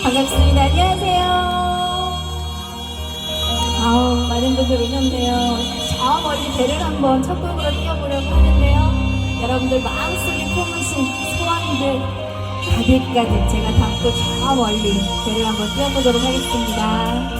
반갑습니다. 안녕하세요. 아우, 많은 분들 오셨네요. 저 멀리 배를 한번 첫 곡으로 띄워보려고 하는데요. 여러분들 마음속에 품으신 소원들 가득가득 제가 담고 저 멀리 배를 한번 띄워보도록 하겠습니다.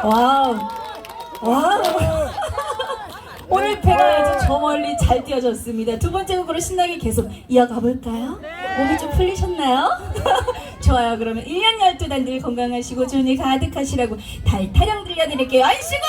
와우. 와우. 오늘 배가 아주 저 멀리 잘 뛰어졌습니다. 두 번째 곡으로 신나게 계속 이어가 볼까요? 몸이 좀 풀리셨나요? 좋아요. 그러면 1년 12달 늘 건강하시고 좋은 일 가득하시라고 달타령 들려드릴게요. 아이씨고!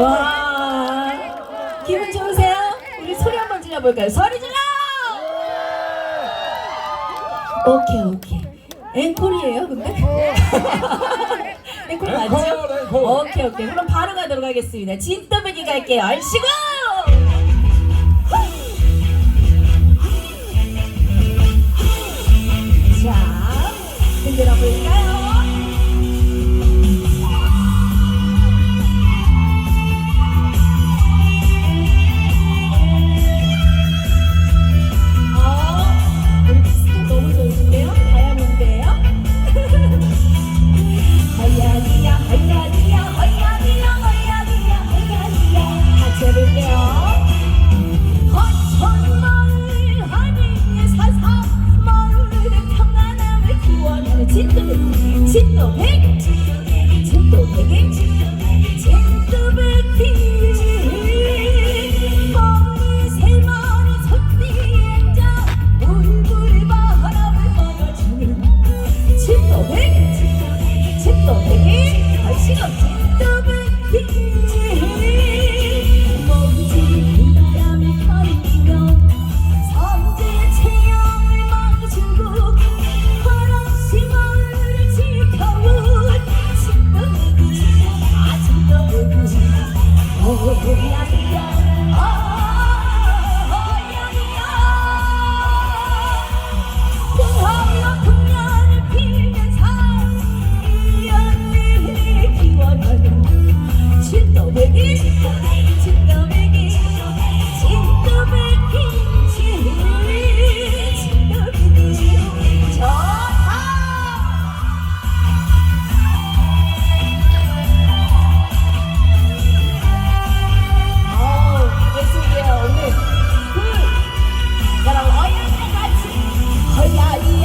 와, 기분 좋으세요? 우리 소리 한번 질러볼까요? 소리 질러! 오케이. 앵콜이에요, 근데? 앵콜 맞죠? 오케이. 그럼 바로 가도록 하겠습니다. 진또배기 갈게요. 얼씨구! 자, 흔들어 볼까요? 우리 스텝 너무 좋은데요? 다이아몬드예요? 허야기야 같이 해볼게요. 허천마을 하늘의 사사마을의 평안함을 기원하는 진또배기 머리 세마리 선비행자 울불 바람을 막아주는 진또배기 걸씨가 진또배기 먼지 바람을 가리며 삼재 체형을 막아주고 바람심을 지켜온 진또배기 풍화와 풍년을 피면서 이연을 기원하는 진또배기 좋다. 예술이에요. 오늘 나랑 어양이랑 같이 허야이야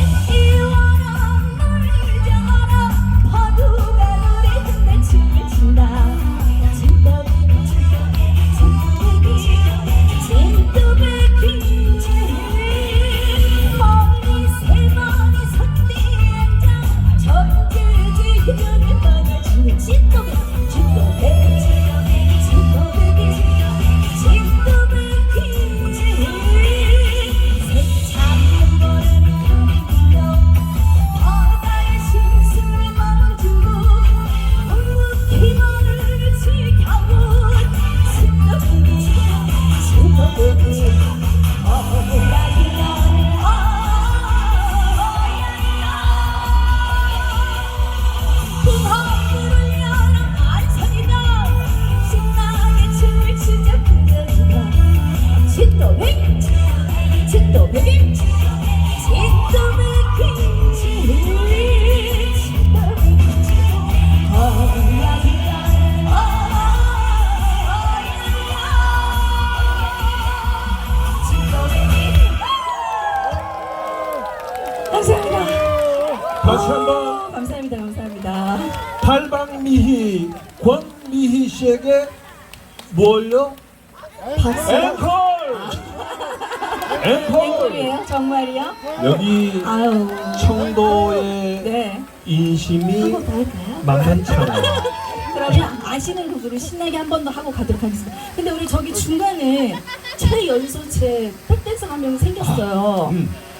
햇띠와라 물을 져라 파도가 노래 흔들 춤을 춘다 진또배기 머리 세마리 선비행자 전주지변을 막아주는 진또배기 세찬 노래를 가리며 바다의 심술을 막아주고 웃기만을 지켜온 진또배기 풍화불을 열어 만선이다 신나게 춤을 추자 그녀가 진또배기 감사합니다. 다시 한번 감사합니다. 달방미희 권미희 씨에게 뭘요? 박수. 앵콜! 앵콜이에요? 정말이요? 여기 아유. 청도의 네. 인심이 한번 더 할까요? 만만치 않아요. 그러면 아시는 곡으로 신나게 한 번 더 하고 가도록 하겠습니다. 근데 우리 저기 중간에 최연소체 백댄서가 한 명 생겼어요.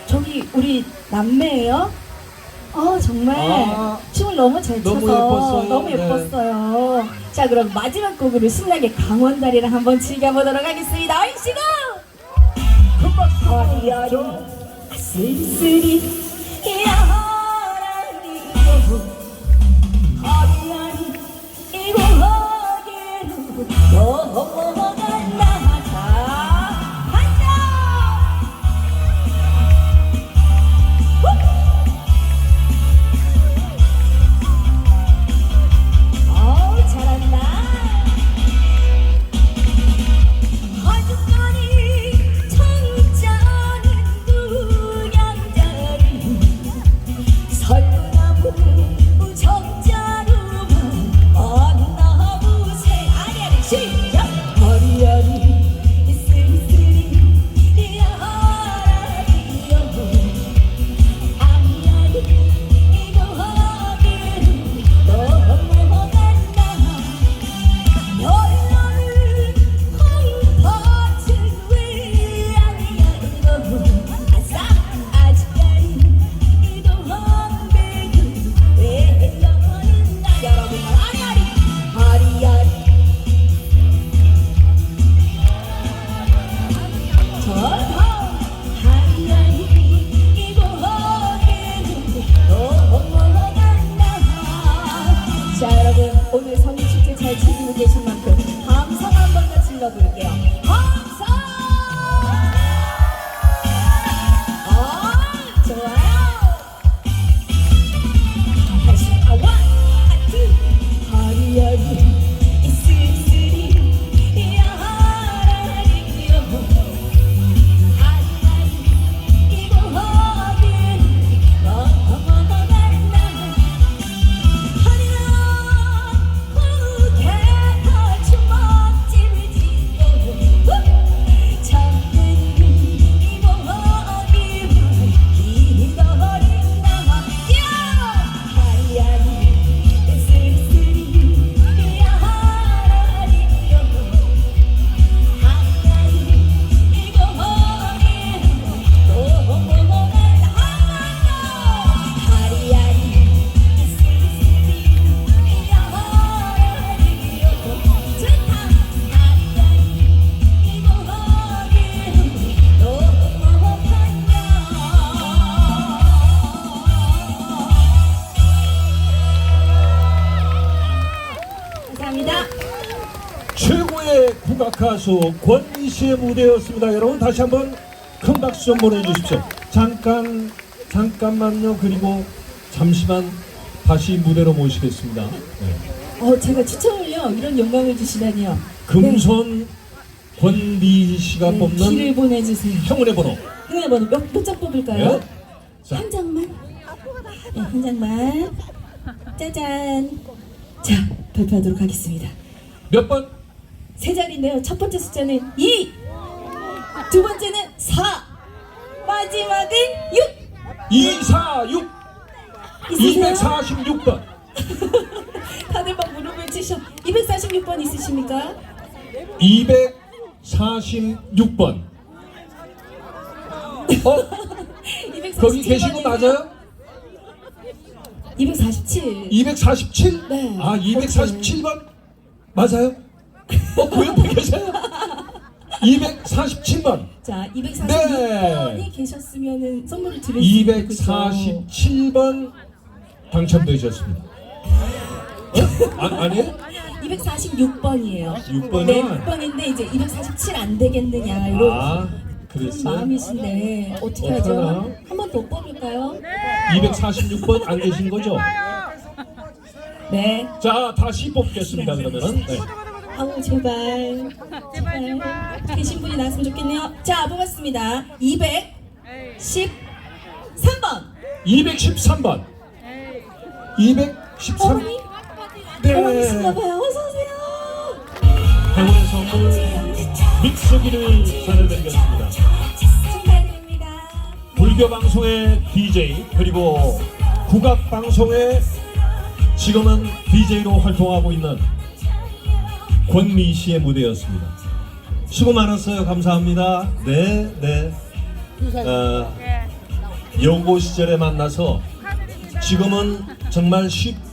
저기 우리 남매예요? 정말 춤을 너무 잘 춰서 너무 예뻤어요. 너무 예뻤어요. 자, 그럼 마지막 곡으로 신나게 강원다리랑 한번 즐겨보도록 하겠습니다. 얼씨구! 어리어리 쓸쓸히 야라리고 어리어리 이곳에로 넘어간다. 자, 간다! 잘한다. 아주머니 청자는 두양자리 설나무 정자루만 언나무새 아리아리 시작 어리어리 이어가 볼게요. 함성! 좋아요. 다시 원, 투. 화려한 이 쓸쓸히 야라리요. 아리아리 이곳은 너무나 하리라 후계가 주먹집을 쥐고 잠든 이모하기만 기다린다. 하리아리 쓸쓸히 야라리요. 하리아리 이곳은 너무나 하리아리 감사합니다. 최고의 국악 가수 권미 씨의 무대였습니다. 여러분 다시 한번 큰 박수 좀 보내주십시오. 잠깐만요. 그리고 잠시만 다시 무대로 모시겠습니다. 네. 제가 추첨을요 이런 영광을 주시다니요. 금손 권미 씨가 네, 뽑는 길을 보내주세요. 행운의 번호. 행운의 번호 몇 장 뽑을까요? 네. 자, 한 장만. 네, 한 장만. 짜잔. 자, 발표하도록 하겠습니다. 몇 번? 세 자리인데요. 첫 번째 숫자는 2, 두 번째는 4, 마지막은 6. 246 있으세요? 246번. 다들 막 무릎을 치셔. 246번 있으십니까? 246번. 247번 거기 계시고 맞아요? 247. 247? 네. 아, 247번? 맞아요? 그 옆에 계세요? 247번. 자, 246번이 네. 계셨으면은 선물을 드릴 수 있는 거죠. 247번 당첨되셨습니다. 아니에요? 246번이에요. 6번이요? 네, 6번인데 이제 247 안 되겠느냐 이런 아, 그랬어요? 마음이신데 어떻게 어떡하나? 하죠? 한 번 더 뽑을까요? 246번 안 계신 거죠? 네. 자, 다시 뽑겠습니다. 그러면은. 네. 아우 제발 계신 분이 나왔으면 좋겠네요. 자, 뽑았습니다. 213번. 213번. 213. 어머니? 어머니신가 봐요. 어서 오세요. 행운의 선물 믹서기를 전해드리겠습니다. 축하드립니다. 불교 방송의 DJ 그리고 국악 방송의 지금은 DJ로 활동하고 있는 권미 씨의 무대였습니다. 수고 많았어요. 감사합니다. 네. 여고 시절에 만나서 지금은 정말